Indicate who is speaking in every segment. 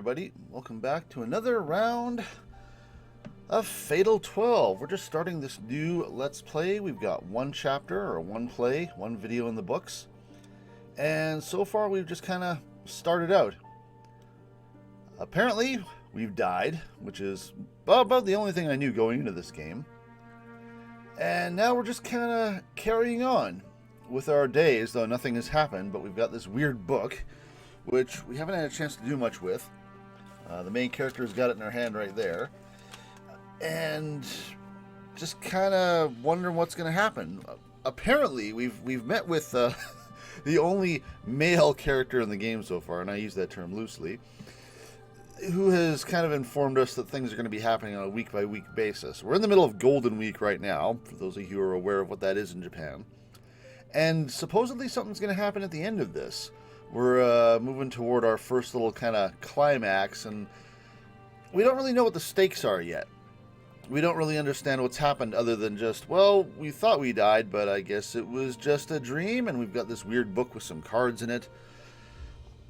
Speaker 1: everybody. Welcome back to another round of Fatal 12. We're just starting this new Let's Play. We've got one chapter, or one play, one video in the books. And so far we've just kind of started out. Apparently, we've died, which is about the only thing I knew going into this game. And now we're just kind of carrying on with our days, though nothing has happened, but we've got this weird book, which we haven't had a chance to do much with. The main character's got it in her hand right there. And just kind of wondering what's going to happen. Apparently, we've met with the only male character in the game so far, and I use that term loosely, who has kind of informed us that things are going to be happening on a week-by-week basis. We're in the middle of Golden Week right now, for those of you who are aware of what that is in Japan. And supposedly something's going to happen at the end of this. We're moving toward our first little kind of climax, and we don't really know what the stakes are yet. We don't really understand what's happened other than just, well, we thought we died, but I guess it was just a dream, and we've got this weird book with some cards in it.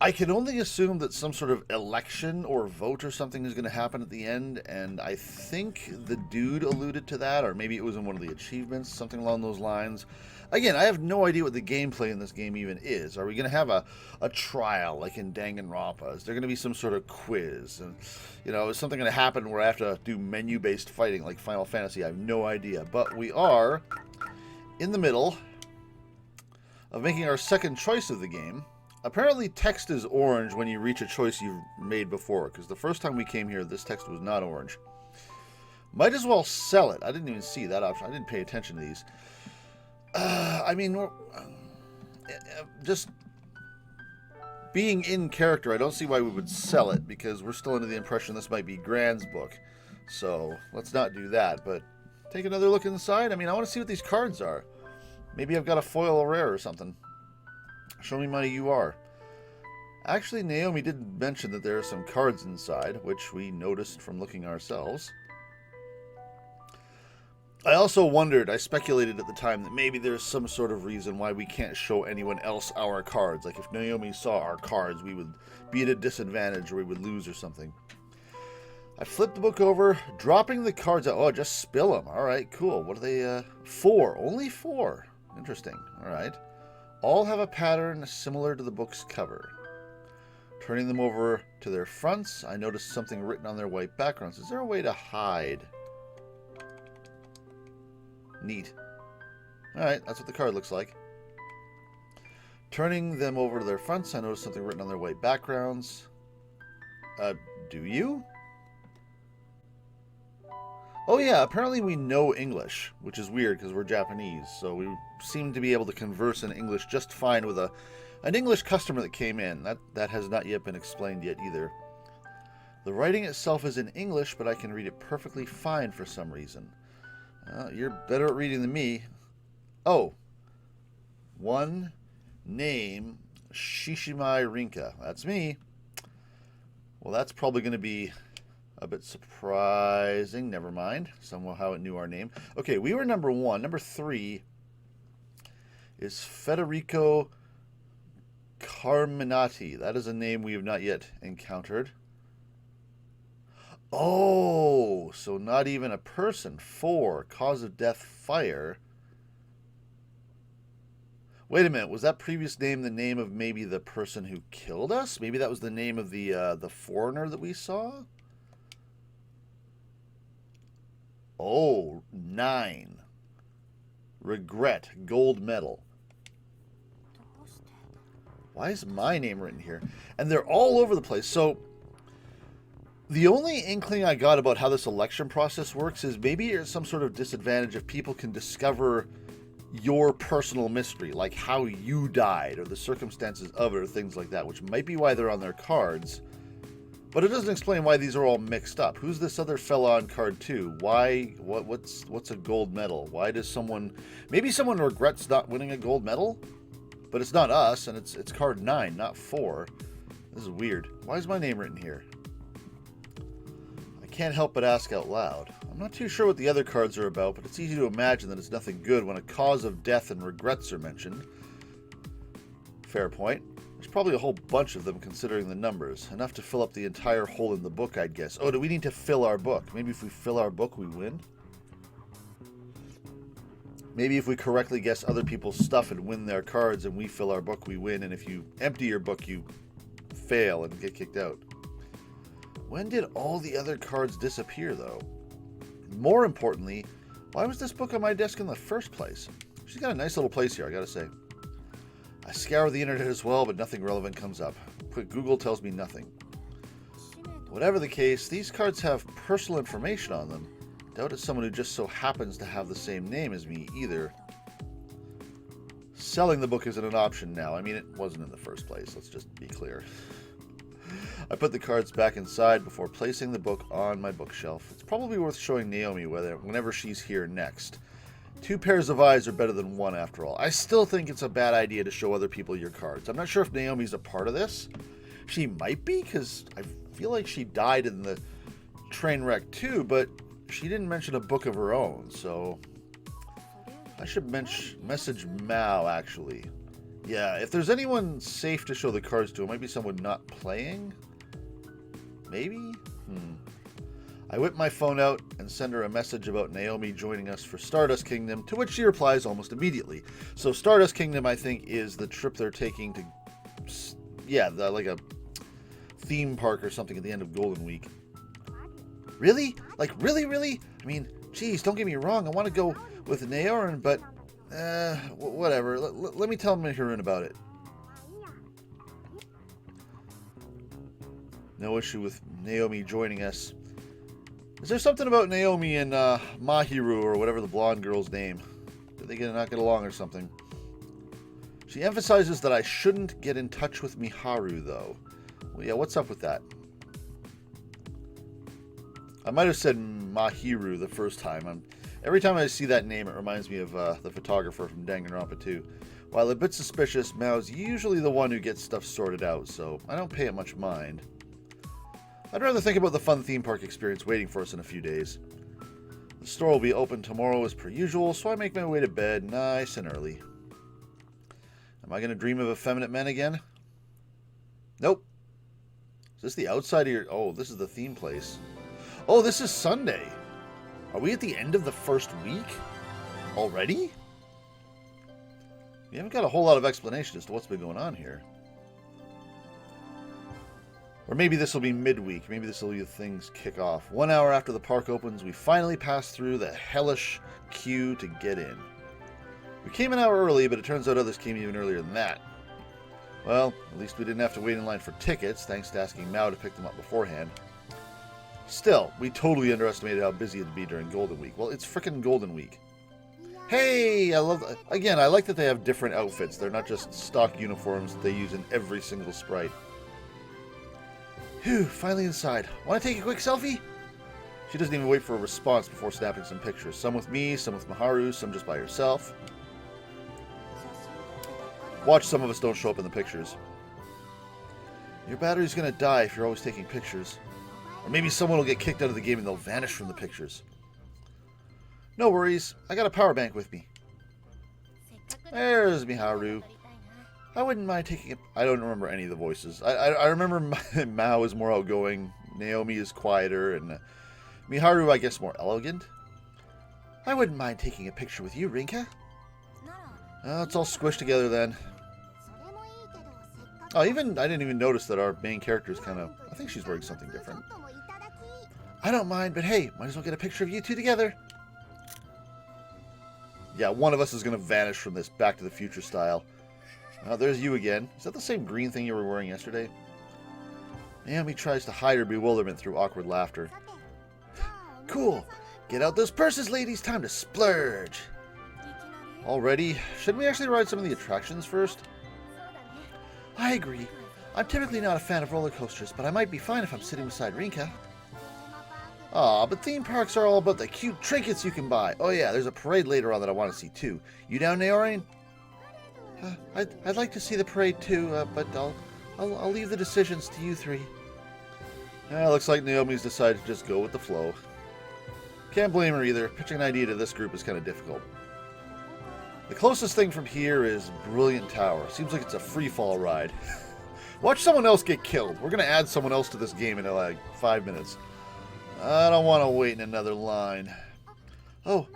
Speaker 1: I can only assume that some sort of election or vote or something is going to happen at the end, and I think the dude alluded to that, or maybe it was in one of the achievements, something along those lines. Again, I have no idea what the gameplay in this game even is. Are we going to have a trial like in Danganronpa? Is there going to be some sort of quiz? And, you know, is something going to happen where I have to do menu-based fighting like Final Fantasy? I have no idea. But we are in the middle of making our second choice of the game. Apparently text is orange when you reach a choice you've made before, because the first time we came here, this text was not orange. Might as well sell it. I didn't even see that option. I didn't pay attention to these. I mean, just being in character, I don't see why we would sell it, because we're still under the impression this might be Gran's book. So let's not do that, but take another look inside. I mean, I want to see what these cards are. Maybe I've got a foil rare or something. Show me my UR. Actually, Naomi did mention that there are some cards inside, which we noticed from looking ourselves. I also wondered, I speculated at the time that maybe there's some sort of reason why we can't show anyone else our cards. Like if Naomi saw our cards, we would be at a disadvantage or we would lose or something. I flipped the book over, dropping the cards out. Oh, just spill them. All right, cool. What are they? 4. Only 4. Interesting. All right. All have a pattern similar to the book's cover. Turning them over to their fronts, I noticed something written on their white backgrounds. Is there a way to hide? Neat. Alright, that's what the card looks like. Turning them over to their fronts, I noticed something written on their white backgrounds. Do you? Oh yeah, apparently we know English, which is weird because we're Japanese, so we seem to be able to converse in English just fine with an English customer that came in. That has not yet been explained yet either. The writing itself is in English, but I can read it perfectly fine for some reason. You're better at reading than me. Oh. One name, Shishimai Rinka. That's me. Well, that's probably going to be a bit surprising. Never mind. Somehow it knew our name. Okay, we were number 1. Number 3 is Federico Carminati. That is a name we have not yet encountered. Oh, so not even a person. 4. Cause of death, fire. Wait a minute. Was that previous name the name of maybe the person who killed us? Maybe that was the name of the foreigner that we saw? Oh, 9. Regret, gold medal. Why is my name written here? And they're all over the place. So the only inkling I got about how this election process works is maybe there's some sort of disadvantage if people can discover your personal mystery, like how you died or the circumstances of it or things like that, which might be why they're on their cards. But it doesn't explain why these are all mixed up. Who's this other fella on card 2? Why? What's a gold medal? Why does someone... Maybe someone regrets not winning a gold medal? But it's not us, and it's card 9, not 4. This is weird. Why is my name written here? I can't help but ask out loud. I'm not too sure what the other cards are about, but it's easy to imagine that it's nothing good when a cause of death and regrets are mentioned. Fair point. There's probably a whole bunch of them considering the numbers. Enough to fill up the entire hole in the book, I'd guess. Oh, do we need to fill our book? Maybe if we fill our book, we win? Maybe if we correctly guess other people's stuff and win their cards and we fill our book, we win. And if you empty your book, you fail and get kicked out. When did all the other cards disappear, though? More importantly, why was this book on my desk in the first place? She's got a nice little place here, I gotta say. I scour the internet as well, but nothing relevant comes up. Quick Google tells me nothing. Whatever the case, these cards have personal information on them. Doubt it's someone who just so happens to have the same name as me, either. Selling the book isn't an option now. I mean, it wasn't in the first place, let's just be clear. I put the cards back inside before placing the book on my bookshelf. It's probably worth showing Naomi whenever she's here next. 2 pairs of eyes are better than 1 after all. I still think it's a bad idea to show other people your cards. I'm not sure if Naomi's a part of this. She might be, because I feel like she died in the train wreck too, but she didn't mention a book of her own, so I should message Mao, actually. Yeah, if there's anyone safe to show the cards to, it might be someone not playing. Maybe? I whip my phone out and send her a message about Naomi joining us for Stardust Kingdom, to which she replies almost immediately. So Stardust Kingdom, I think, is the trip they're taking to, yeah, like a theme park or something at the end of Golden Week. Really? Like, really? I mean, geez, don't get me wrong. I want to go with Naorin, but, whatever. Let me tell Mihirin about it. No issue with Naomi joining us. Is there something about Naomi and Mahiru, or whatever the blonde girl's name? Did they not get along or something? She emphasizes that I shouldn't get in touch with Miharu, though. Well, yeah, what's up with that? I might have said Mahiru the first time. Every time I see that name, it reminds me of the photographer from Danganronpa 2. While a bit suspicious, Mao's usually the one who gets stuff sorted out, so I don't pay it much mind. I'd rather think about the fun theme park experience waiting for us in a few days. The store will be open tomorrow as per usual, so I make my way to bed nice and early. Am I going to dream of effeminate men again? Nope. Is this the outside of your... Oh, this is the theme place. Oh, this is Sunday. Are we at the end of the first week? Already? We haven't got a whole lot of explanation as to what's been going on here. Or maybe this will be midweek. Maybe this will be the things kick off. 1 hour after the park opens, we finally pass through the hellish queue to get in. We came an hour early, but it turns out others came even earlier than that. Well, at least we didn't have to wait in line for tickets, thanks to asking Mao to pick them up beforehand. Still, we totally underestimated how busy it'd be during Golden Week. Well, it's frickin' Golden Week. Hey! I like that they have different outfits. They're not just stock uniforms that they use in every single sprite. Phew, finally inside. Want to take a quick selfie? She doesn't even wait for a response before snapping some pictures. Some with me, some with Miharu, some just by herself. Watch some of us don't show up in the pictures. Your battery's gonna die if you're always taking pictures. Or maybe someone will get kicked out of the game and they'll vanish from the pictures. No worries, I got a power bank with me. There's Miharu. I wouldn't mind taking it. I don't remember any of the voices. I remember Mao is more outgoing, Naomi is quieter, and Miharu, I guess, more elegant. I wouldn't mind taking a picture with you, Rinka. Oh, it's all squished together then. Oh, I didn't even notice that our main character is kind of... I think she's wearing something different. I don't mind, but hey, might as well get a picture of you two together. Yeah, one of us is going to vanish from this Back to the Future style. Oh, there's you again. Is that the same green thing you were wearing yesterday? Naomi tries to hide her bewilderment through awkward laughter. Cool. Get out those purses, ladies. Time to splurge. Already? Shouldn't we actually ride some of the attractions first? I agree. I'm typically not a fan of roller coasters, but I might be fine if I'm sitting beside Rinka. Aw, but theme parks are all about the cute trinkets you can buy. Oh yeah, there's a parade later on that I want to see too. You down, Naorin? I'd like to see the parade too, but I'll leave the decisions to you three. Looks like Naomi's decided to just go with the flow. Can't blame her either. Pitching an idea to this group is kind of difficult. The closest thing from here is Brilliant Tower. Seems like it's a free fall ride. Watch someone else get killed. We're going to add someone else to this game in like 5 minutes. I don't want to wait in another line. Oh,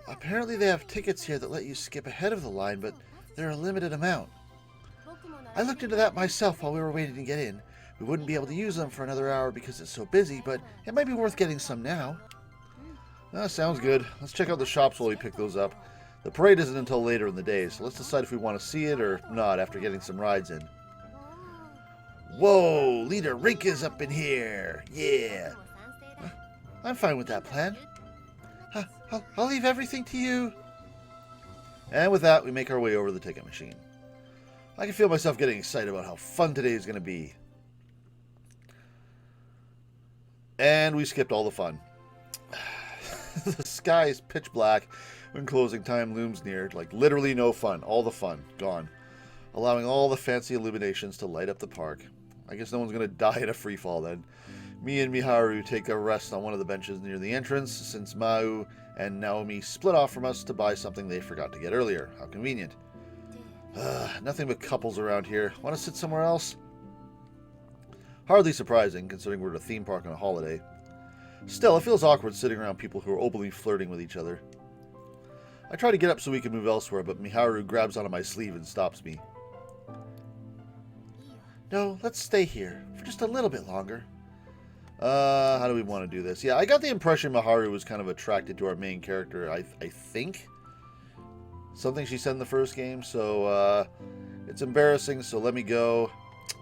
Speaker 1: apparently they have tickets here that let you skip ahead of the line, but they're a limited amount. I looked into that myself while we were waiting to get in. We wouldn't be able to use them for another hour because it's so busy, but it might be worth getting some now. Sounds good. Let's check out the shops while we pick those up. The parade isn't until later in the day, so let's decide if we want to see it or not after getting some rides in. Whoa, Leader Rinka's up in here. Yeah. I'm fine with that plan. I'll leave everything to you. And with that, we make our way over to the ticket machine. I can feel myself getting excited about how fun today is going to be. And we skipped all the fun. The sky is pitch black when closing time looms near. Like, literally no fun. All the fun. Gone. Allowing all the fancy illuminations to light up the park. I guess no one's going to die in a freefall then. Me and Miharu take a rest on one of the benches near the entrance, since Mau and Naomi split off from us to buy something they forgot to get earlier. How convenient. Nothing but couples around here. Want to sit somewhere else? Hardly surprising, considering we're at a theme park on a holiday. Still, it feels awkward sitting around people who are openly flirting with each other. I try to get up so we can move elsewhere, but Miharu grabs onto my sleeve and stops me. No, let's stay here for just a little bit longer. How do we want to do this? Yeah, I got the impression Miharu was kind of attracted to our main character, I think. Something she said in the first game, so it's embarrassing, so let me go.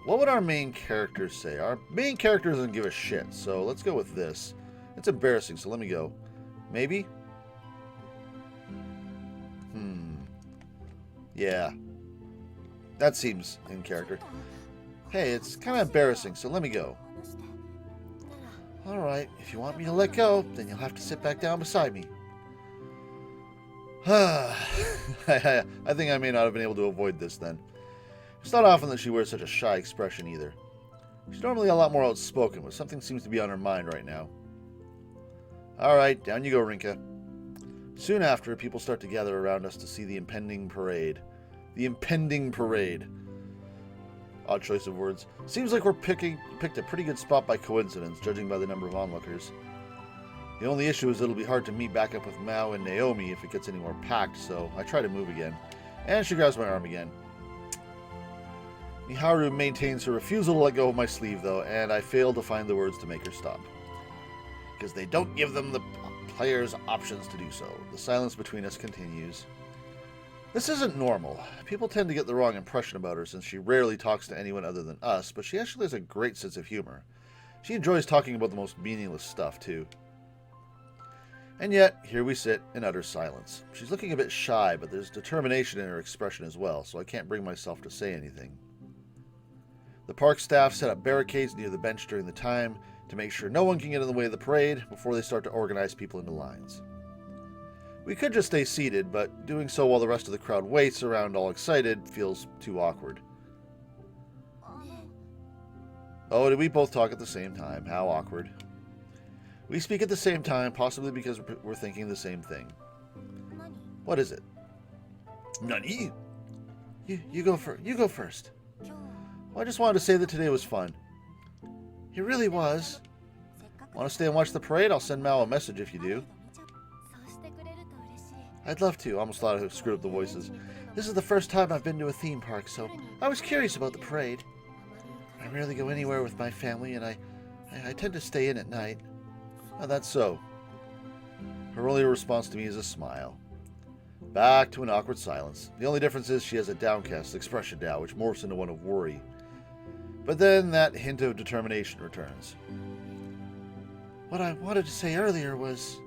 Speaker 1: What would our main character say? Our main character doesn't give a shit, so let's go with this. It's embarrassing, so let me go. Maybe? Yeah. That seems in character. Hey, it's kind of embarrassing, so let me go. Alright, if you want me to let go, then you'll have to sit back down beside me. I think I may not have been able to avoid this then. It's not often that she wears such a shy expression either. She's normally a lot more outspoken, but something seems to be on her mind right now. Alright, down you go, Rinka. Soon after, people start to gather around us to see the impending parade. The impending parade. Odd choice of words. Seems like we're picked a pretty good spot by coincidence, judging by the number of onlookers. The only issue is it'll be hard to meet back up with Mao and Naomi if it gets any more packed, so I try to move again. And she grabs my arm again. Miharu maintains her refusal to let go of my sleeve, though, and I fail to find the words to make her stop. Because they don't give them the players options to do so. The silence between us continues. This isn't normal. People tend to get the wrong impression about her since she rarely talks to anyone other than us, but she actually has a great sense of humor. She enjoys talking about the most meaningless stuff, too. And yet, here we sit in utter silence. She's looking a bit shy, but there's determination in her expression as well, so I can't bring myself to say anything. The park staff set up barricades near the bench during the time to make sure no one can get in the way of the parade before they start to organize people into lines. We could just stay seated, but doing so while the rest of the crowd waits around all excited feels too awkward. Oh, did we both talk at the same time? How awkward. We speak at the same time, possibly because we're thinking the same thing. What is it? Nani? You go first. Well, I just wanted to say that today was fun. It really was. Want to stay and watch the parade? I'll send Mao a message if you do. I'd love to. I almost thought I screwed up the voices. This is the first time I've been to a theme park, so I was curious about the parade. I rarely go anywhere with my family, and I tend to stay in at night. Oh, that's so. Her only response to me is a smile. Back to an awkward silence. The only difference is she has a downcast expression now, which morphs into one of worry. But then that hint of determination returns. What I wanted to say earlier was...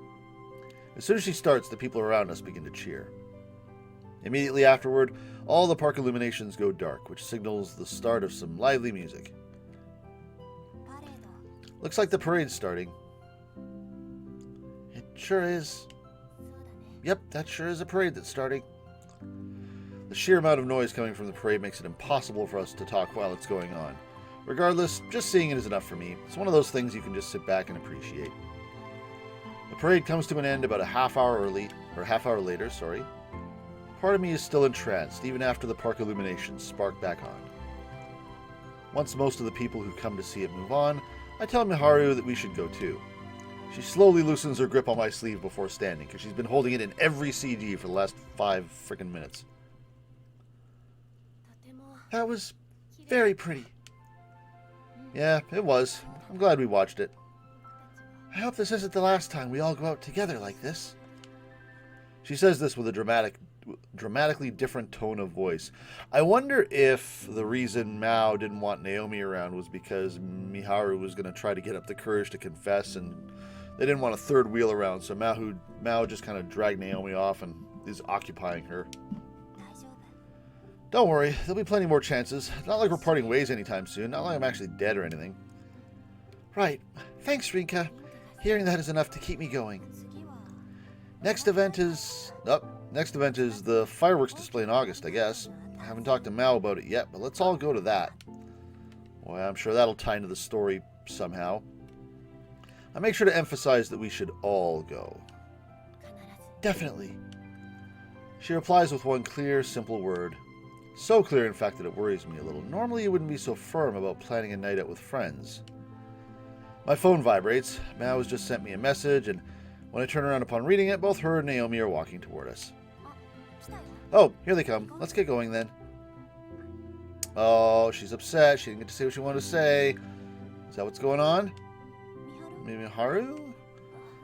Speaker 1: As soon as she starts, the people around us begin to cheer. Immediately afterward, all the park illuminations go dark, which signals the start of some lively music. Looks like the parade's starting. It sure is. Yep, that sure is a parade that's starting. The sheer amount of noise coming from the parade makes it impossible for us to talk while it's going on. Regardless, just seeing it is enough for me. It's one of those things you can just sit back and appreciate. The parade comes to an end about a half hour later. Part of me is still entranced, even after the park illuminations spark back on. Once most of the people who come to see it move on, I tell Miharu that we should go too. She slowly loosens her grip on my sleeve before standing, because she's been holding it in every CG for the last 5 frickin' minutes. That was very pretty. Yeah, it was. I'm glad we watched it. I hope this isn't the last time we all go out together like this. She says this with a dramatically different tone of voice. I wonder if the reason Mao didn't want Naomi around was because Miharu was going to try to get up the courage to confess, and they didn't want a third wheel around, so Mao just kind of dragged Naomi off and is occupying her. Don't worry, there'll be plenty more chances. Not like we're parting ways anytime soon. Not like I'm actually dead or anything. Right. Thanks, Rinka. Hearing that is enough to keep me going. Next event is the fireworks display in August, I guess. I haven't talked to Mao about it yet, but let's all go to that. Boy, I'm sure that'll tie into the story somehow. I make sure to emphasize that we should all go. Definitely. She replies with one clear, simple word. So clear, in fact, that it worries me a little. Normally, you wouldn't be so firm about planning a night out with friends. My phone vibrates. Mao has just sent me a message, and when I turn around upon reading it, both her and Naomi are walking toward us. Oh, here they come. Let's get going, then. Oh, she's upset. She didn't get to say what she wanted to say. Is that what's going on? Maybe Haru?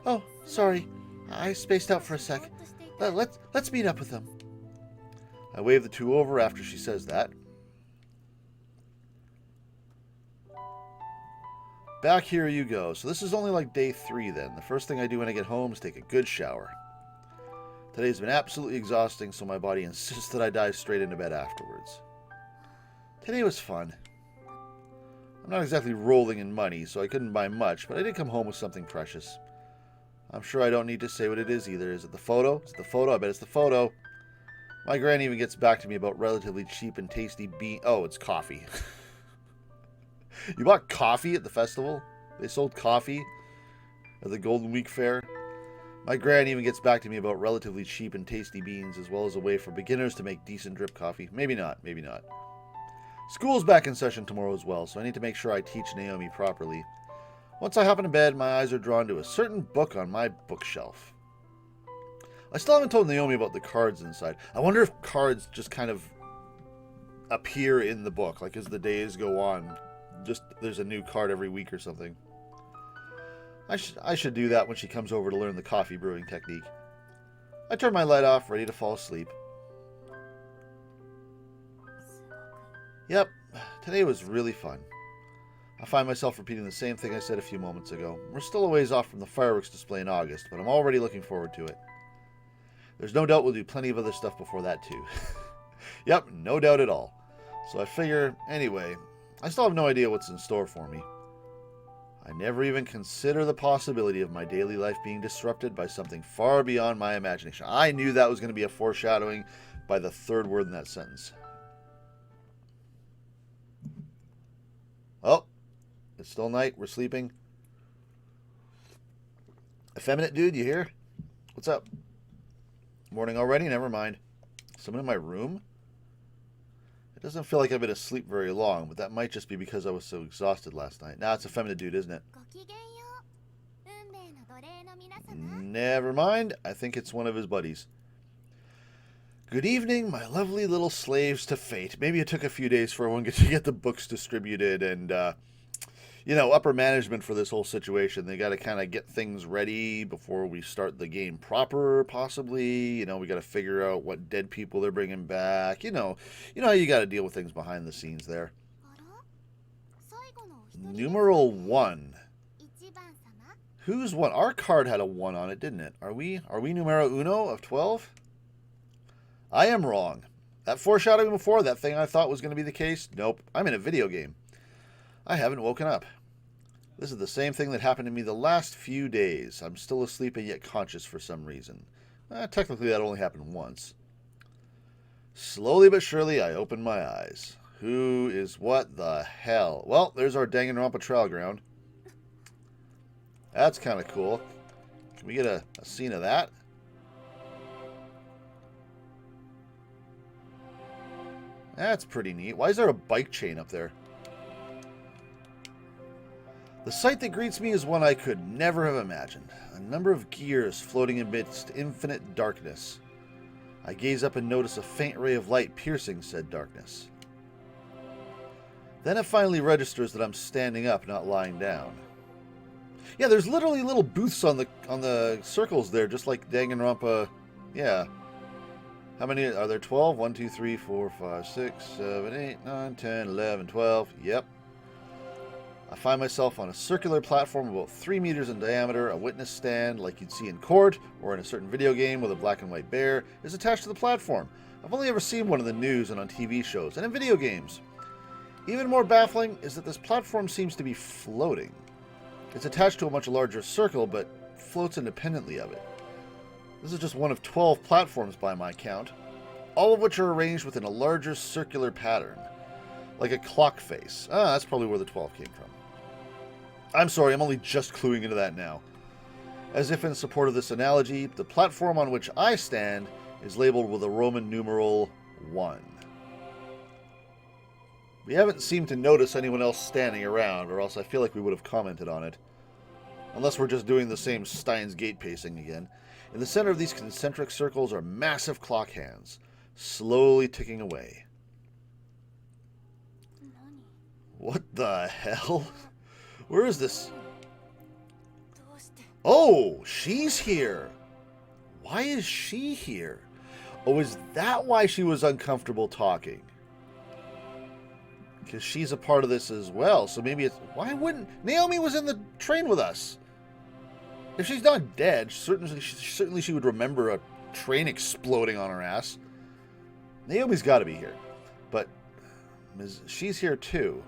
Speaker 1: Oh, sorry. I spaced out for a sec. Let's meet up with them. I wave the two over after she says that. Back here you go. So this is only like day 3 then. The first thing I do when I get home is take a good shower. Today's been absolutely exhausting, so my body insists that I dive straight into bed afterwards. Today was fun. I'm not exactly rolling in money, so I couldn't buy much, but I did come home with something precious. I'm sure I don't need to say what it is either. Is it the photo? Is it the photo? I bet it's the photo. My granny even gets back to me about relatively cheap and tasty Oh, it's coffee. You bought coffee at the festival? They sold coffee at the Golden Week Fair? My gran even gets back to me about relatively cheap and tasty beans, as well as a way for beginners to make decent drip coffee. Maybe not, maybe not. School's back in session tomorrow as well, so I need to make sure I teach Naomi properly. Once I hop into bed, my eyes are drawn to a certain book on my bookshelf. I still haven't told Naomi about the cards inside. I wonder if cards just kind of appear in the book, like as the days go on. Just there's a new card every week or something. I should do that when she comes over to learn the coffee brewing technique. I turn my light off, ready to fall asleep. Yep, today was really fun. I find myself repeating the same thing I said a few moments ago. We're still a ways off from the fireworks display in August, but I'm already looking forward to it. There's no doubt we'll do plenty of other stuff before that too. Yep, no doubt at all. So I figure, anyway, I still have no idea what's in store for me. I never even consider the possibility of my daily life being disrupted by something far beyond my imagination. I knew that was going to be a foreshadowing by the third word in that sentence. Oh, it's still night. We're sleeping. Effeminate dude, you here? What's up? Morning already? Never mind. Someone in my room? It doesn't feel like I've been asleep very long, but that might just be because I was so exhausted last night. Nah, it's a feminine dude, isn't it? Never mind. I think it's one of his buddies. Good evening, my lovely little slaves to fate. Maybe it took a few days for everyone to get the books distributed and, upper management for this whole situation. They got to kind of get things ready before we start the game proper, possibly. We got to figure out what dead people they're bringing back. You know how you got to deal with things behind the scenes there. Numeral 1. Who's 1? Our card had a 1 on it, didn't it? Are we numero uno of 12? I am wrong. That foreshadowing before, that thing I thought was going to be the case, nope. I'm in a video game. I haven't woken up. This is the same thing that happened to me the last few days. I'm still asleep and yet conscious for some reason. Technically, that only happened once. Slowly but surely, I open my eyes. Who is what the hell? Well, there's our Danganronpa trial ground. That's kind of cool. Can we get a scene of that? That's pretty neat. Why is there a bike chain up there? The sight that greets me is one I could never have imagined. A number of gears floating amidst infinite darkness. I gaze up and notice a faint ray of light piercing said darkness. Then it finally registers that I'm standing up, not lying down. Yeah, there's literally little booths on the circles there, just like Danganronpa. Yeah. How many are there? 12? 1, 2, 3, 4, 5, 6, 7, 8, 9, 10, 11, 12. Yep. I find myself on a circular platform about 3 meters in diameter. A witness stand, like you'd see in court or in a certain video game with a black and white bear, is attached to the platform. I've only ever seen one in the news and on TV shows and in video games. Even more baffling is that this platform seems to be floating. It's attached to a much larger circle, but floats independently of it. This is just one of 12 platforms by my count, all of which are arranged within a larger circular pattern, like a clock face. Ah, that's probably where the 12 came from. I'm sorry, I'm only just cluing into that now. As if in support of this analogy, the platform on which I stand is labeled with a Roman numeral 1. We haven't seemed to notice anyone else standing around, or else I feel like we would have commented on it. Unless we're just doing the same Steins Gate pacing again. In the center of these concentric circles are massive clock hands, slowly ticking away. What the hell? Where is this? Oh, she's here. Why is she here? Oh, is that why she was uncomfortable talking? Because she's a part of this as well. So maybe it's... Why wouldn't... Naomi was in the train with us. If she's not dead, certainly she would remember a train exploding on her ass. Naomi's got to be here. But she's here too.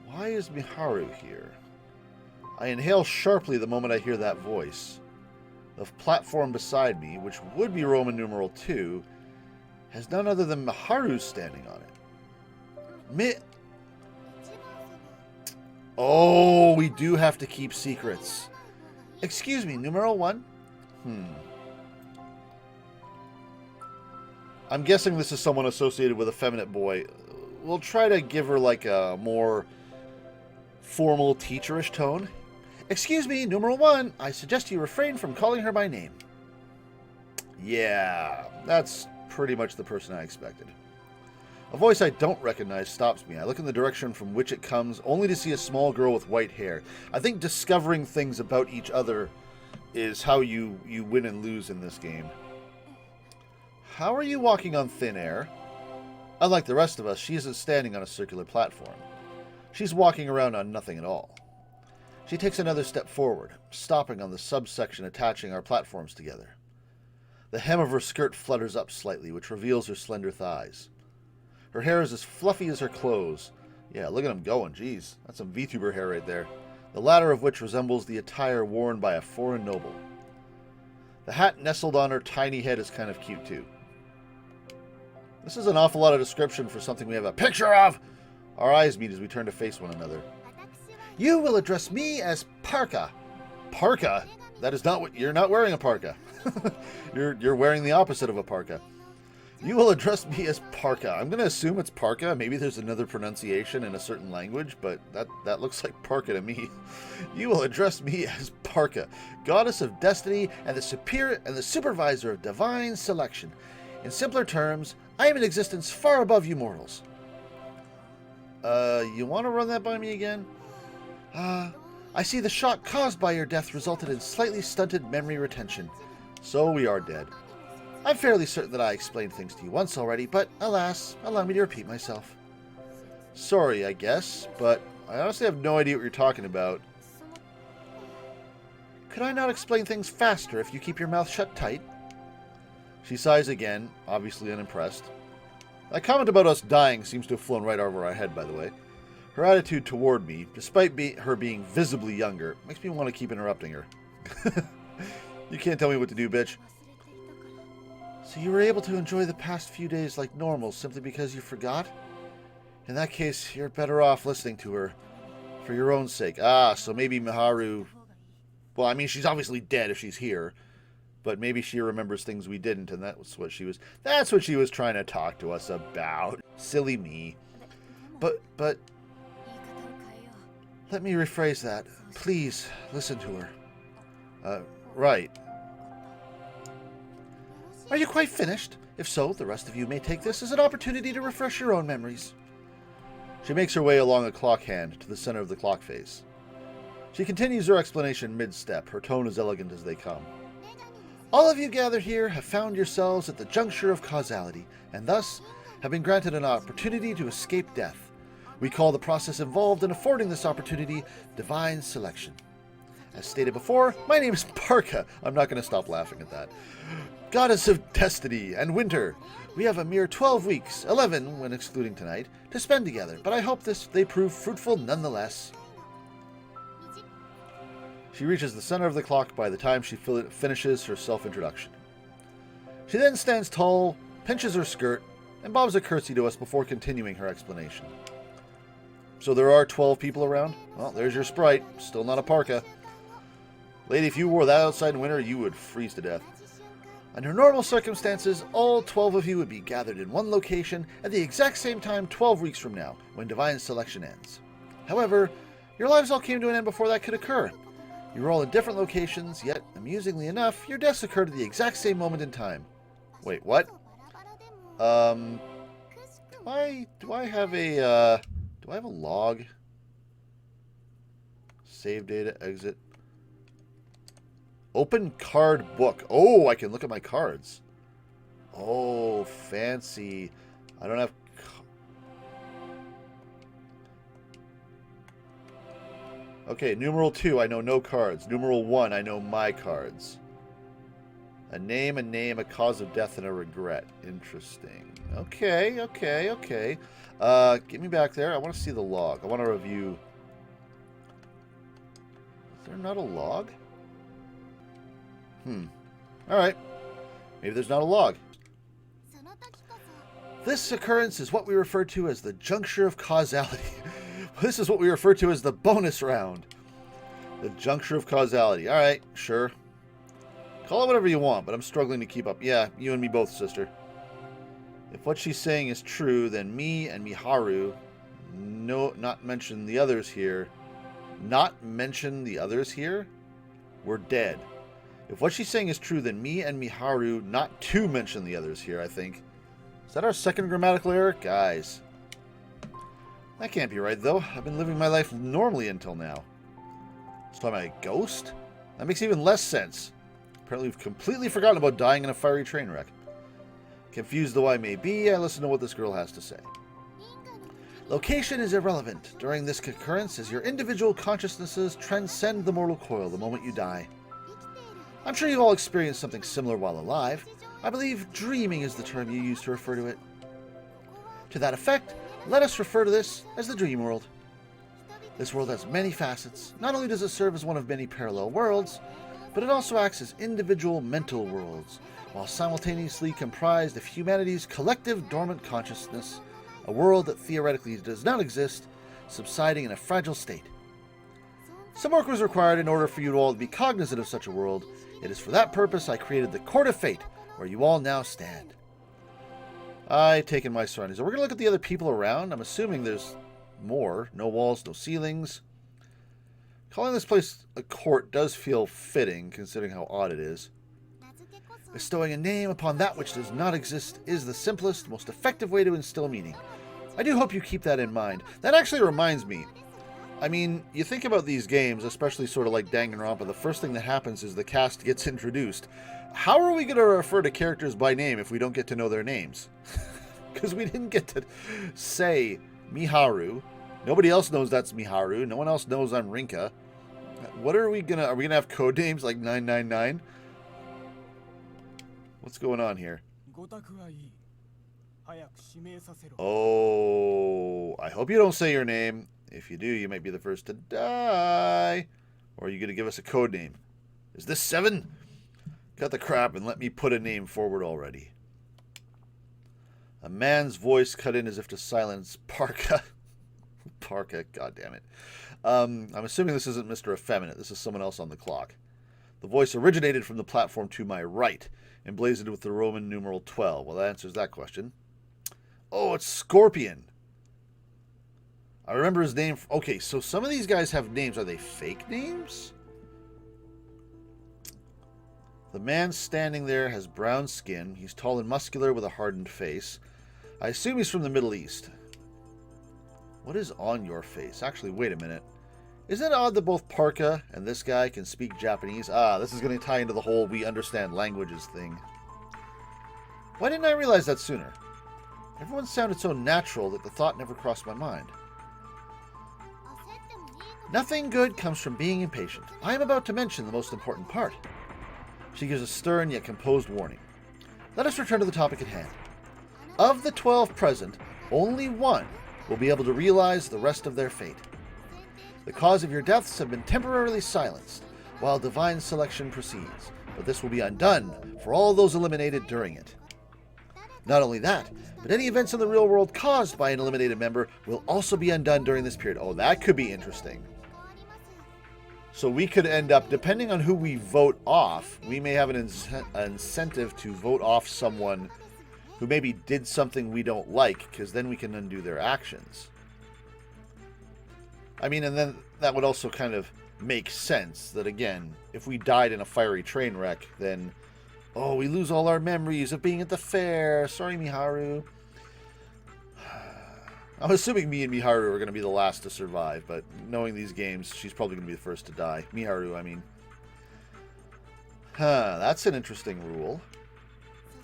Speaker 1: Why is Miharu here? I inhale sharply the moment I hear that voice. The platform beside me, which would be Roman numeral 2, has none other than Miharu standing on it. Oh, we do have to keep secrets. Excuse me, numeral 1? I'm guessing this is someone associated with a feminine boy. We'll try to give her like a more formal, teacherish tone. Excuse me, numeral 1. I suggest you refrain from calling her by name. Yeah, that's pretty much the person I expected. A voice I don't recognize stops me. I look in the direction from which it comes, only to see a small girl with white hair. I think discovering things about each other is how you win and lose in this game. How are you walking on thin air? Unlike the rest of us, she isn't standing on a circular platform. She's walking around on nothing at all. She takes another step forward, stopping on the subsection attaching our platforms together. The hem of her skirt flutters up slightly, which reveals her slender thighs. Her hair is as fluffy as her clothes. Yeah, look at him going. Jeez, that's some VTuber hair right there. The latter of which resembles the attire worn by a foreign noble. The hat nestled on her tiny head is kind of cute, too. This is an awful lot of description for something we have a picture of! Our eyes meet as we turn to face one another. You will address me as Parka. Parka? That is not what... You're not wearing a parka. You're wearing the opposite of a parka. You will address me as Parka. I'm going to assume it's Parka. Maybe there's another pronunciation in a certain language, but that looks like Parka to me. You will address me as Parka, goddess of destiny and the supervisor of divine selection. In simpler terms, I am in existence far above you mortals. You want to run that by me again? I see the shock caused by your death resulted in slightly stunted memory retention. So we are dead. I'm fairly certain that I explained things to you once already, but alas, allow me to repeat myself. Sorry, I guess, but I honestly have no idea what you're talking about. Could I not explain things faster if you keep your mouth shut tight? She sighs again, obviously unimpressed. That comment about us dying seems to have flown right over our head, by the way. Her attitude toward me, despite her being visibly younger, makes me want to keep interrupting her. You can't tell me what to do, bitch. So you were able to enjoy the past few days like normal simply because you forgot? In that case, you're better off listening to her. For your own sake. Ah, so maybe Miharu... Well, I mean, she's obviously dead if she's here. But maybe she remembers things we didn't, and that's what she was trying to talk to us about. Silly me. But... Let me rephrase that. Please, listen to her. Right. Are you quite finished? If so, the rest of you may take this as an opportunity to refresh your own memories. She makes her way along a clock hand to the center of the clock face. She continues her explanation mid-step, her tone as elegant as they come. All of you gathered here have found yourselves at the juncture of causality, and thus have been granted an opportunity to escape death. We call the process involved in affording this opportunity divine selection. As stated before, my name is Parka. I'm not going to stop laughing at that. Goddess of destiny and winter. We have a mere 12 weeks, 11 when excluding tonight, to spend together, but I hope they prove fruitful nonetheless. She reaches the center of the clock by the time she finishes her self-introduction. She then stands tall, pinches her skirt, and bobs a curtsy to us before continuing her explanation. So there are 12 people around? Well, there's your sprite. Still not a parka. Lady, if you wore that outside in winter, you would freeze to death. Under normal circumstances, all 12 of you would be gathered in one location at the exact same time 12 weeks from now, when divine selection ends. However, your lives all came to an end before that could occur. You were all in different locations, yet, amusingly enough, your deaths occurred at the exact same moment in time. Wait, what? Do I have a log? Save data, exit. Open card book. Oh, I can look at my cards. Oh, fancy. I don't have... Okay, numeral 2, I know no cards. Numeral 1, I know my cards. A name, a cause of death, and a regret. Interesting. Okay. Get me back there. I want to see the log. I want to review... Is there not a log? Alright. Maybe there's not a log. This occurrence is what we refer to as the juncture of causality. This is what we refer to as the bonus round. The juncture of causality. Alright, sure. Call it whatever you want, but I'm struggling to keep up. Yeah, you and me both, sister. If what she's saying is true, then me and Miharu, not mention the others here, we're dead. If what she's saying is true, then me and Miharu, not to mention the others here, I think. Is that our second grammatical error? Guys. That can't be right, though. I've been living my life normally until now. So am I a ghost? That makes even less sense. Apparently we've completely forgotten about dying in a fiery train wreck. Confused though I may be, I listen to what this girl has to say. Location is irrelevant during this concurrence as your individual consciousnesses transcend the mortal coil the moment you die. I'm sure you've all experienced something similar while alive. I believe dreaming is the term you use to refer to it. To that effect, let us refer to this as the dream world. This world has many facets. Not only does it serve as one of many parallel worlds, but it also acts as individual mental worlds, while simultaneously comprised of humanity's collective dormant consciousness, a world that theoretically does not exist, subsiding in a fragile state. Some work was required in order for you all to be cognizant of such a world. It is for that purpose I created the Court of Fate, where you all now stand. I taken my surroundings. So we're going to look at the other people around. I'm assuming there's more. No walls, no ceilings. Calling this place a court does feel fitting, considering how odd it is. Bestowing a name upon that which does not exist is the simplest, most effective way to instill meaning. I do hope you keep that in mind. That actually reminds me. I mean, you think about these games, especially sort of like Danganronpa, the first thing that happens is the cast gets introduced. How are we going to refer to characters by name if we don't get to know their names? Because we didn't get to say Miharu. Nobody else knows that's Miharu. No one else knows I'm Rinka. What are we gonna have code names like 999? What's going on here? Oh, I hope you don't say your name. If you do, you might be the first to die. Or are you going to give us a code name? Is this 7? Cut the crap and let me put a name forward already. A man's voice cut in as if to silence Parka. Parka, goddammit. I'm assuming this isn't Mr. Effeminate. This is someone else on the clock. The voice originated from the platform to my right, emblazoned with the Roman numeral 12. Well, that answers that question. Oh, it's Scorpion. I remember his name. Okay, so some of these guys have names. Are they fake names? The man standing there has brown skin. He's tall and muscular with a hardened face. I assume he's from the Middle East. What is on your face? Actually, wait a minute. Isn't it odd that both Parka and this guy can speak Japanese? Ah, this is going to tie into the whole we understand languages thing. Why didn't I realize that sooner? Everyone sounded so natural that the thought never crossed my mind. Nothing good comes from being impatient. I am about to mention the most important part. She gives a stern yet composed warning. Let us return to the topic at hand. Of the 12 present, only one will be able to realize the rest of their fate. The cause of your deaths have been temporarily silenced while divine selection proceeds, but this will be undone for all those eliminated during it. Not only that, but any events in the real world caused by an eliminated member will also be undone during this period. Oh, that could be interesting. So we could end up, depending on who we vote off, we may have an incentive to vote off someone who maybe did something we don't like, because then we can undo their actions. I mean, and then that would also kind of make sense that, again, if we died in a fiery train wreck, then, oh, we lose all our memories of being at the fair. Sorry, Miharu. I'm assuming me and Miharu are going to be the last to survive, but knowing these games, she's probably going to be the first to die. Miharu, I mean. That's an interesting rule.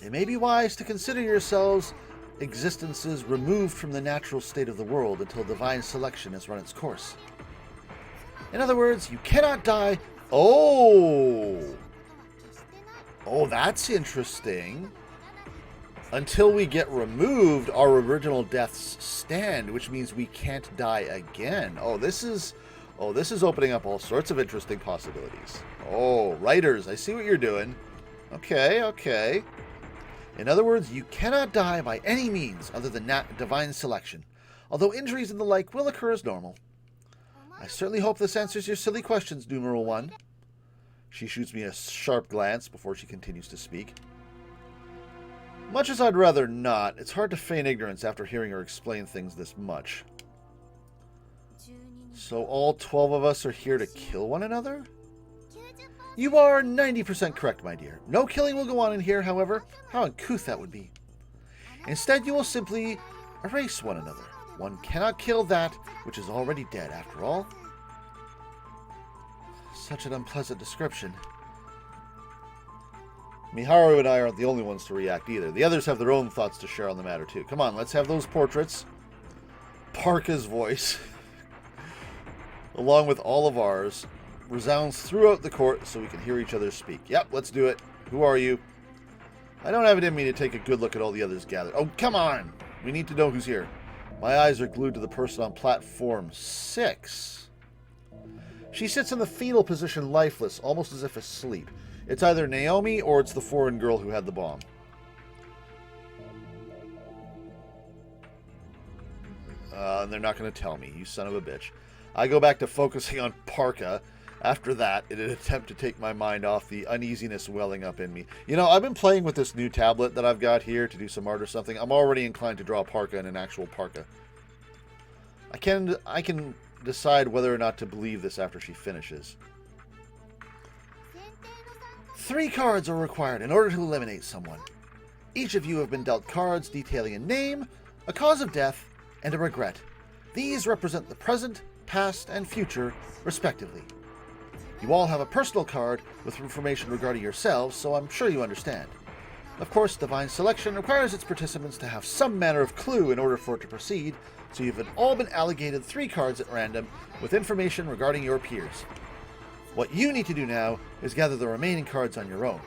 Speaker 1: It may be wise to consider yourselves existences removed from the natural state of the world until divine selection has run its course. In other words, you cannot die. Oh, that's interesting. Until we get removed, our original deaths stand, which means we can't die again. This is opening up all sorts of interesting possibilities. Oh, writers, I see what you're doing. Okay. In other words, you cannot die by any means other than divine selection, although injuries and the like will occur as normal. I certainly hope this answers your silly questions, numeral 1. She shoots me a sharp glance before she continues to speak. Much as I'd rather not, it's hard to feign ignorance after hearing her explain things this much. So all 12 of us are here to kill one another? You are 90% correct, my dear. No killing will go on in here, however. How uncouth that would be. Instead, you will simply erase one another. One cannot kill that which is already dead, after all. Such an unpleasant description. Miharu and I aren't the only ones to react either. The others have their own thoughts to share on the matter, too. Come on, let's have those portraits. Parka's voice, along with all of ours, resounds throughout the court so we can hear each other speak. Yep, let's do it. Who are you? I don't have it in me to take a good look at all the others gathered. Oh, come on! We need to know who's here. My eyes are glued to the person on platform 6. She sits in the fetal position, lifeless, almost as if asleep. It's either Naomi or it's the foreign girl who had the bomb. And they're not going to tell me, you son of a bitch. I go back to focusing on Parka. After that, in an attempt to take my mind off the uneasiness welling up in me. You know, I've been playing with this new tablet that I've got here to do some art or something. I'm already inclined to draw Parka in an actual Parka. I can decide whether or not to believe this after she finishes. 3 cards are required in order to eliminate someone. Each of you have been dealt cards detailing a name, a cause of death, and a regret. These represent the present, past, and future, respectively. You all have a personal card with information regarding yourselves, so I'm sure you understand. Of course, divine selection requires its participants to have some manner of clue in order for it to proceed, so you've all been allocated 3 cards at random with information regarding your peers. What you need to do now is gather the remaining cards on your own.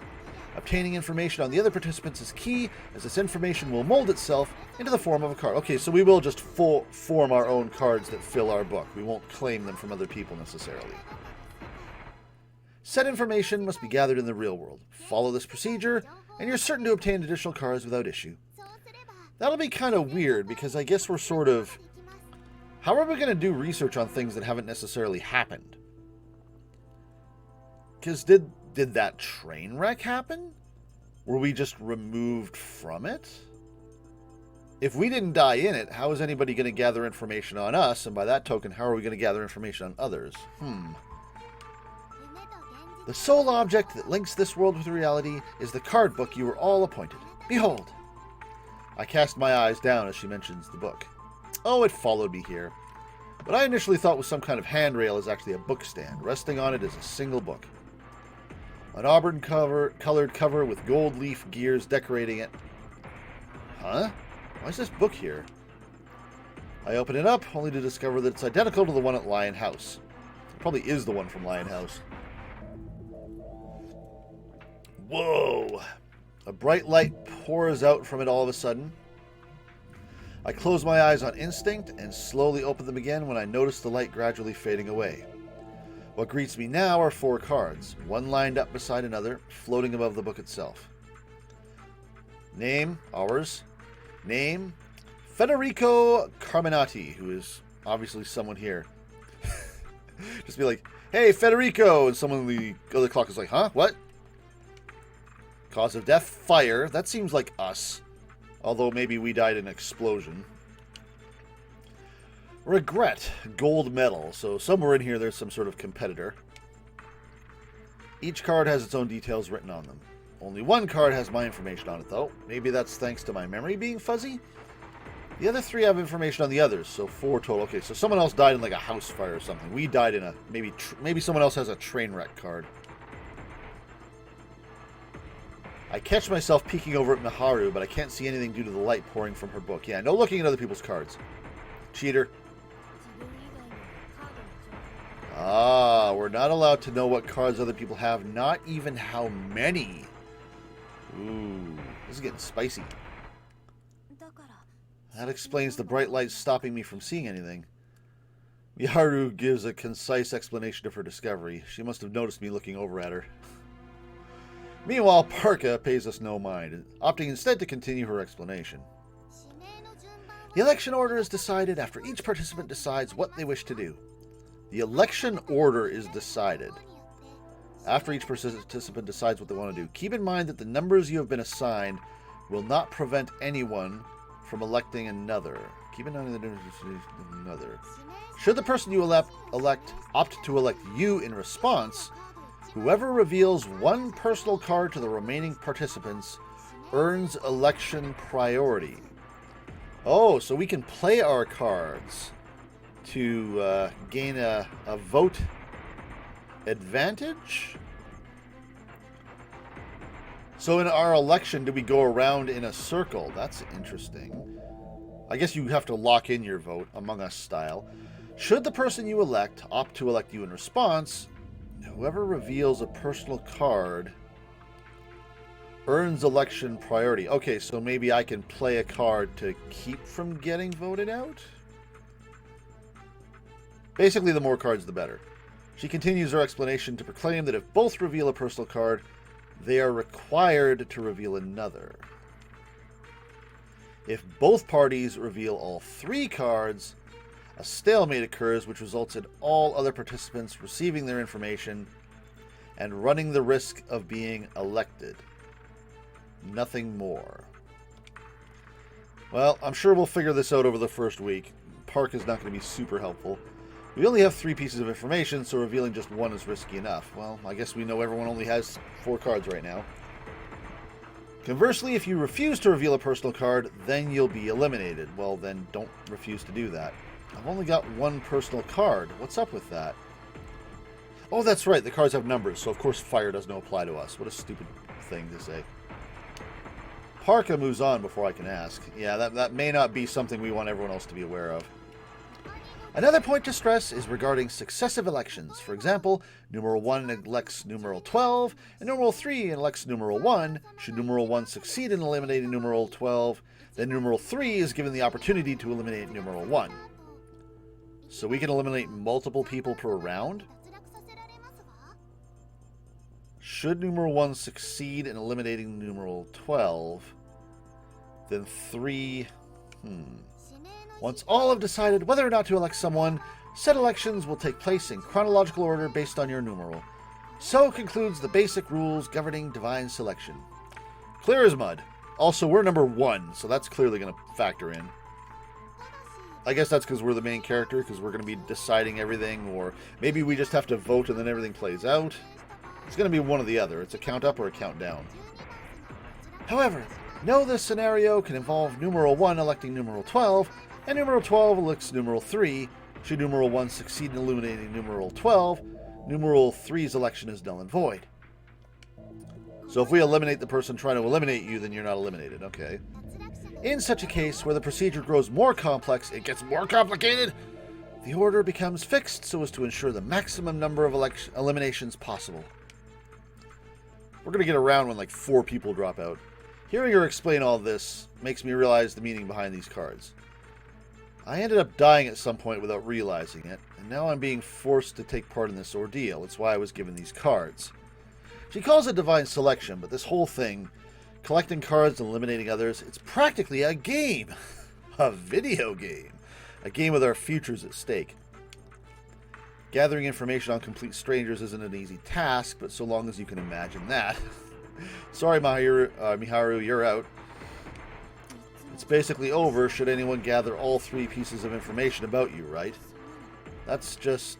Speaker 1: Obtaining information on the other participants is key, as this information will mold itself into the form of a card. Okay, so we will just form our own cards that fill our book. We won't claim them from other people necessarily. Said information must be gathered in the real world. Follow this procedure, and you're certain to obtain additional cards without issue. That'll be kind of weird, because I guess we're sort of... How are we going to do research on things that haven't necessarily happened? Because did that train wreck happen? Were we just removed from it? If we didn't die in it, how is anybody going to gather information on us? And by that token, how are we going to gather information on others? The sole object that links this world with reality is the card book you were all appointed. Behold! I cast my eyes down as she mentions the book. Oh, it followed me here. What I initially thought was some kind of handrail is actually a book stand. Resting on it is a single book. An auburn colored cover with gold leaf gears decorating it. Huh? Why is this book here? I open it up, only to discover that it's identical to the one at Lion House. It probably is the one from Lion House. Whoa! A bright light pours out from it all of a sudden. I close my eyes on instinct and slowly open them again when I notice the light gradually fading away. What greets me now are 4 cards, one lined up beside another, floating above the book itself. Name, ours. Name, Federico Carminati, who is obviously someone here. Just be like, hey, Federico! And someone in the other clock is like, huh? What? Cause of death, fire. That seems like us. Although maybe we died in an explosion. Regret, gold medal. So somewhere in here there's some sort of competitor. Each card has its own details written on them. Only one card has my information on it, though. Maybe that's thanks to my memory being fuzzy? The other 3 have information on the others, so 4 total. Okay, so someone else died in like a house fire or something. We died in a... Maybe someone else has a train wreck card. I catch myself peeking over at Miharu, but I can't see anything due to the light pouring from her book. Yeah, no looking at other people's cards. Cheater. Ah, we're not allowed to know what cards other people have, not even how many. Ooh, this is getting spicy. That explains the bright light stopping me from seeing anything. Miharu gives a concise explanation of her discovery. She must have noticed me looking over at her. Meanwhile, Parka pays us no mind, opting instead to continue her explanation. The election order is decided after each participant decides what they wish to do. The election order is decided after each participant decides what they want to do. Keep in mind that the numbers you have been assigned will not prevent anyone from electing another. Keep in mind that another. Should the person you opt to elect you in response, whoever reveals one personal card to the remaining participants earns election priority. Oh, so we can play our cards to gain a vote advantage? So in our election, do we go around in a circle? That's interesting. I guess you have to lock in your vote, Among Us style. Should the person you elect opt to elect you in response, whoever reveals a personal card earns election priority. Okay, so maybe I can play a card to keep from getting voted out? Basically, the more cards, the better. She continues her explanation to proclaim that if both reveal a personal card, they are required to reveal another. If both parties reveal all 3 cards, a stalemate occurs, which results in all other participants receiving their information and running the risk of being elected. Nothing more. Well, I'm sure we'll figure this out over the first week. Park is not going to be super helpful. We only have 3 pieces of information, so revealing just 1 is risky enough. Well, I guess we know everyone only has 4 cards right now. Conversely, if you refuse to reveal a personal card, then you'll be eliminated. Well, then don't refuse to do that. I've only got 1 personal card. What's up with that? Oh, that's right. The cards have numbers, so of course fire doesn't apply to us. What a stupid thing to say. Parka moves on before I can ask. Yeah, that may not be something we want everyone else to be aware of. Another point to stress is regarding successive elections. For example, numeral 1 elects numeral 12, and numeral 3 elects numeral 1. Should numeral 1 succeed in eliminating numeral 12, then numeral 3 is given the opportunity to eliminate numeral 1. So we can eliminate multiple people per round? Should numeral 1 succeed in eliminating numeral 12, then 3... Once all have decided whether or not to elect someone, said elections will take place in chronological order based on your numeral. So concludes the basic rules governing divine selection. Clear as mud. Also, we're number 1, so that's clearly going to factor in. I guess that's because we're the main character, because we're going to be deciding everything, or maybe we just have to vote and then everything plays out. It's going to be one or the other. It's a count up or a count down. However, know this scenario can involve numeral 1 electing numeral 12, and numeral 12 elects numeral 3. Should numeral 1 succeed in eliminating numeral 12, numeral 3's election is null and void. So if we eliminate the person trying to eliminate you, then you're not eliminated. Okay. In such a case, where the procedure grows more complex, it gets more complicated, the order becomes fixed so as to ensure the maximum number of eliminations possible. We're going to get around when like 4 people drop out. Hearing her explain all this makes me realize the meaning behind these cards. I ended up dying at some point without realizing it, and now I'm being forced to take part in this ordeal. It's why I was given these cards. She calls it divine selection, but this whole thing, collecting cards and eliminating others, it's practically a game. A video game. A game with our futures at stake. Gathering information on complete strangers isn't an easy task, but so long as you can imagine that. Sorry, Miharu, you're out. It's basically over should anyone gather all 3 pieces of information about you, right? That's just...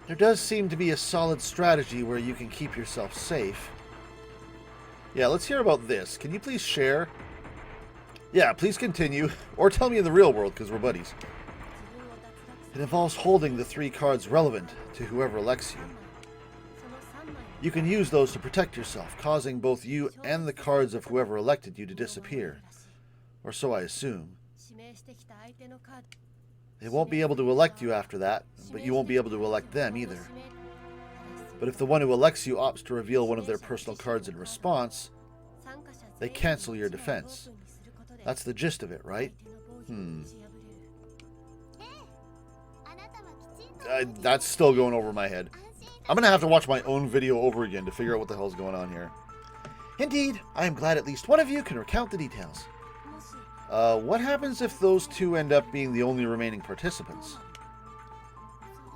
Speaker 1: There does seem to be a solid strategy where you can keep yourself safe. Yeah, let's hear about this. Can you please share? Yeah, please continue. Or tell me in the real world, because we're buddies. It involves holding the 3 cards relevant to whoever elects you. You can use those to protect yourself, causing both you and the cards of whoever elected you to disappear. Or so I assume. They won't be able to elect you after that, but you won't be able to elect them either. But if the one who elects you opts to reveal one of their personal cards in response, they cancel your defense. That's the gist of it, right? That's still going over my head. I'm going to have to watch my own video over again to figure out what the hell's going on here. Indeed, I am glad at least one of you can recount the details. What happens if those 2 end up being the only remaining participants?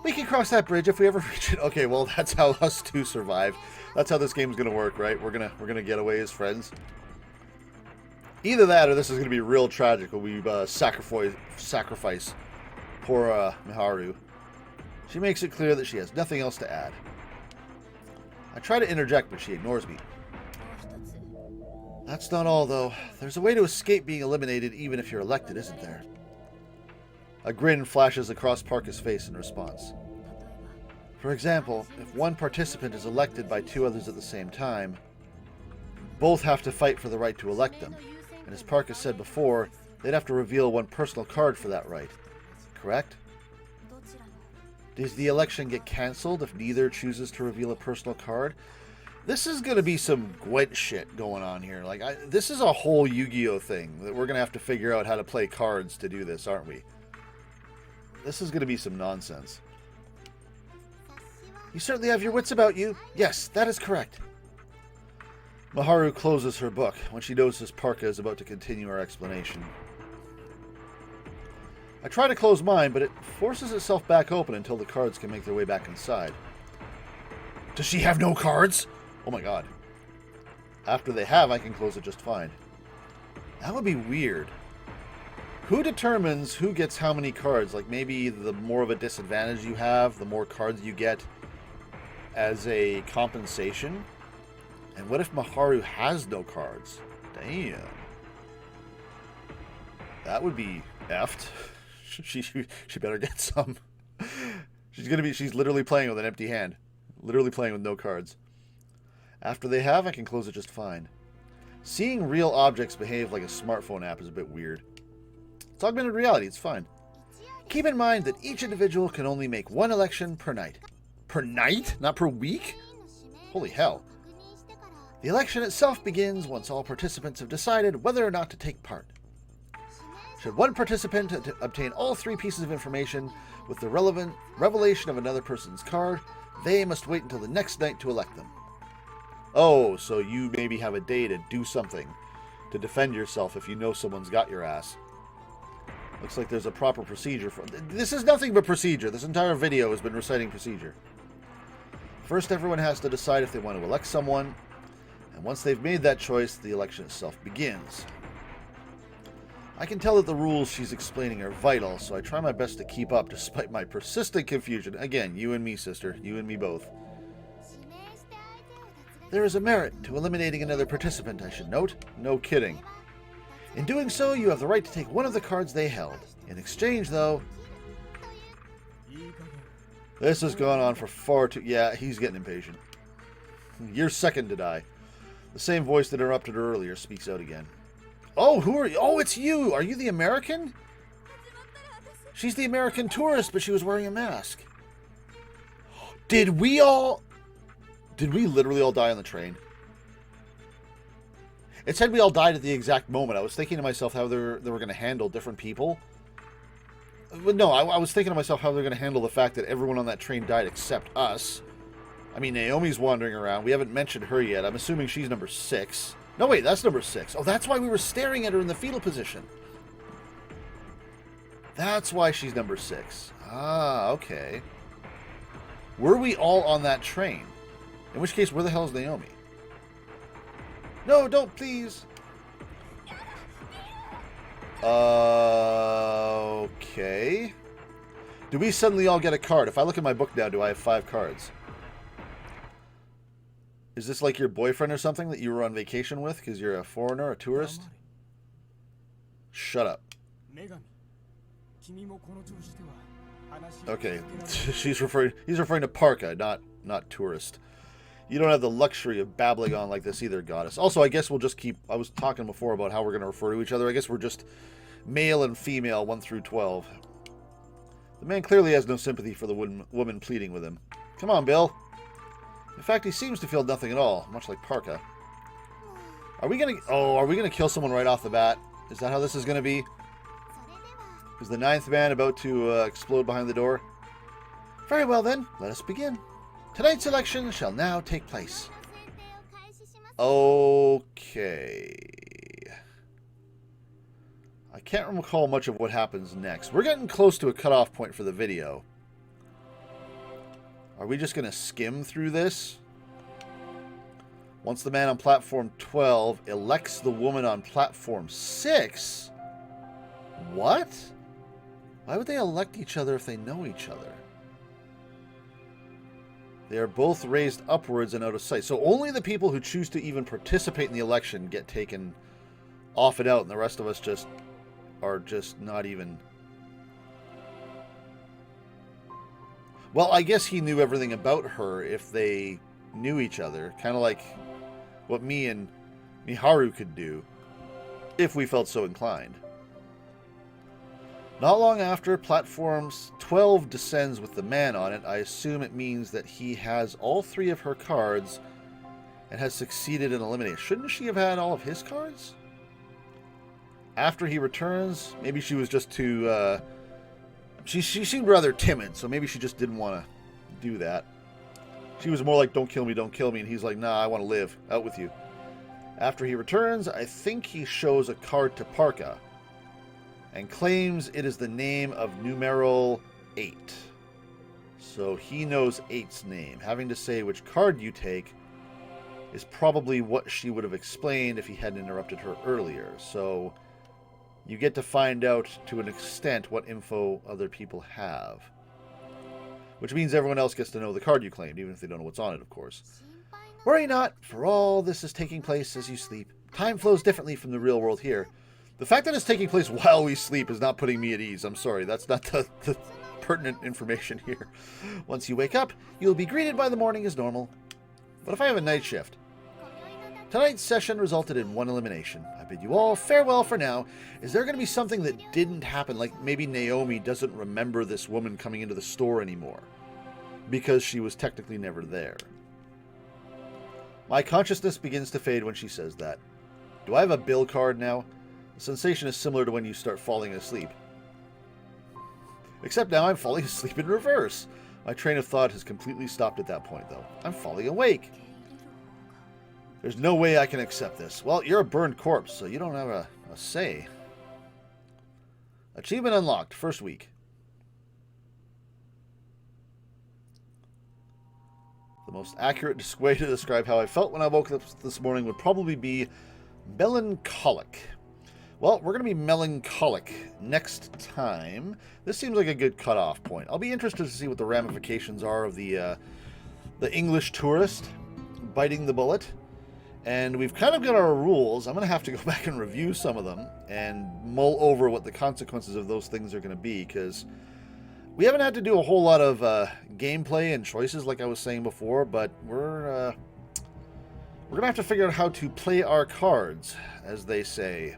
Speaker 1: We can cross that bridge if we ever reach it. Okay, well, that's how us 2 survive. That's how this game's going to work, right? We're gonna get away as friends. Either that or this is going to be real tragic when we sacrifice poor Miharu. She makes it clear that she has nothing else to add. I try to interject, but she ignores me. That's not all, though. There's a way to escape being eliminated even if you're elected, isn't there? A grin flashes across Parka's face in response. For example, if one participant is elected by 2 others at the same time, both have to fight for the right to elect them. And as Parka said before, they'd have to reveal one personal card for that right. Correct? Does the election get cancelled if neither chooses to reveal a personal card? This is going to be some Gwent shit going on here. This is a whole Yu-Gi-Oh thing that we're going to have to figure out how to play cards to do this, aren't we? This is going to be some nonsense. You certainly have your wits about you. Yes, that is correct. Miharu closes her book when she notices Parka is about to continue her explanation. I try to close mine, but it forces itself back open until the cards can make their way back inside. Does she have no cards? Oh my god. After they have, I can close it just fine. That would be weird. Who determines who gets how many cards? Like maybe the more of a disadvantage you have, the more cards you get as a compensation? And what if Miharu has no cards? Damn. That would be effed. She better get some. She's literally playing with an empty hand. Literally playing with no cards. After they have, I can close it just fine. Seeing real objects behave like a smartphone app is a bit weird. It's augmented reality, it's fine. Keep in mind that each individual can only make 1 election per night. Per night? Not per week? Holy hell. The election itself begins once all participants have decided whether or not to take part. Should one participant obtain all 3 pieces of information with the relevant revelation of another person's card, they must wait until the next night to elect them. Oh, so you maybe have a day to do something, to defend yourself if you know someone's got your ass. Looks like there's a proper procedure for... This is nothing but procedure. This entire video has been reciting procedure. First, everyone has to decide if they want to elect someone, And once they've made that choice, the election itself begins. I can tell that the rules she's explaining are vital, so I try my best to keep up despite my persistent confusion. Again, you and me, sister. You and me both. There is a merit to eliminating another participant, I should note. No kidding. In doing so, you have the right to take one of the cards they held. In exchange, though... This has gone on for far too... Yeah, he's getting impatient. You're second to die. The same voice that interrupted her earlier speaks out again. Oh, who are you? Oh, it's you! Are you the American? She's the American tourist, but she was wearing a mask. Did we literally all die on the train? It said we all died at the exact moment. I was thinking to myself how they were going to handle different people. But no, I was thinking to myself how they're going to handle the fact that everyone on that train died except us. I mean, Naomi's wandering around. We haven't mentioned her yet. I'm assuming she's number 6. No, wait, that's number 6. Oh, that's why we were staring at her in the fetal position. That's why she's number 6. Ah, okay. Were we all on that train? In which case, where the hell is Naomi? No, don't, please. Okay. Do we suddenly all get a card? If I look at my book now, do I have 5 cards? Is this like your boyfriend or something that you were on vacation with because you're a foreigner, a tourist? Shut up. Okay, he's referring to Parka, not tourist. You don't have the luxury of babbling on like this either, goddess. Also, I guess we'll just keep... I was talking before about how we're going to refer to each other. I guess we're just male and female, 1 through 12. The man clearly has no sympathy for the woman pleading with him. Come on, Bill. In fact, he seems to feel nothing at all, much like Parka. Are we gonna kill someone right off the bat? Is that how this is gonna be? Is the 9th man about to explode behind the door? Very well then, let us begin. Tonight's election shall now take place. Okay. I can't recall much of what happens next. We're getting close to a cutoff point for the video. Are we just going to skim through this? Once the man on platform 12 elects the woman on platform 6? What? Why would they elect each other if they know each other? They are both raised upwards and out of sight. So only the people who choose to even participate in the election get taken off and out, and the rest of us just are just not even... Well, I guess he knew everything about her if they knew each other. Kind of like what me and Miharu could do if we felt so inclined. Not long after platform 12 descends with the man on it, I assume it means that he has all 3 of her cards and has succeeded in eliminating. Shouldn't she have had all of his cards? After he returns, maybe she was just too... She seemed rather timid, so maybe she just didn't want to do that. She was more like, don't kill me, and he's like, nah, I want to live. Out with you. After he returns, I think he shows a card to Parka and claims it is the name of numeral 8. So he knows 8's name. Having to say which card you take is probably what she would have explained if he hadn't interrupted her earlier. So you get to find out to an extent what info other people have. Which means everyone else gets to know the card you claimed, even if they don't know what's on it, of course. Worry not, for all this is taking place as you sleep. Time flows differently from the real world here. The fact that it's taking place while we sleep is not putting me at ease. I'm sorry, that's not the pertinent information here. Once you wake up, you'll be greeted by the morning as normal. What if I have a night shift? Tonight's session resulted in 1 elimination. I bid you all farewell for now. Is there going to be something that didn't happen? Like maybe Naomi doesn't remember this woman coming into the store anymore because she was technically never there. My consciousness begins to fade when she says that. Do I have a bill card now? The sensation is similar to when you start falling asleep. Except now I'm falling asleep in reverse. My train of thought has completely stopped at that point, though. I'm falling awake. There's no way I can accept this. Well, you're a burned corpse, so you don't have a say. Achievement unlocked. First week. The most accurate way to describe how I felt when I woke up this morning would probably be melancholic. Well, we're going to be melancholic next time. This seems like a good cutoff point. I'll be interested to see what the ramifications are of the English tourist biting the bullet. And we've kind of got our rules. I'm going to have to go back and review some of them and mull over what the consequences of those things are going to be, because we haven't had to do a whole lot of gameplay and choices like I was saying before, but we're going to have to figure out how to play our cards, as they say,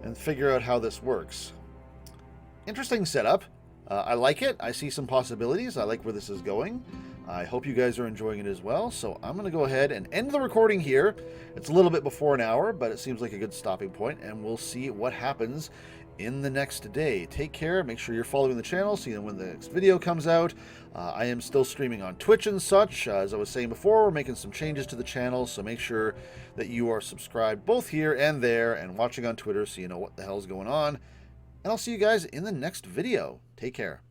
Speaker 1: and figure out how this works. Interesting setup. I like it. I see some possibilities. I like where this is going. I hope you guys are enjoying it as well. So I'm going to go ahead and end the recording here. It's a little bit before an hour, but it seems like a good stopping point, and we'll see what happens in the next day. Take care. Make sure you're following the channel so you know when the next video comes out. I am still streaming on Twitch and such. As I was saying before, we're making some changes to the channel, so make sure that you are subscribed both here and there and watching on Twitter so you know what the hell's going on. And I'll see you guys in the next video. Take care.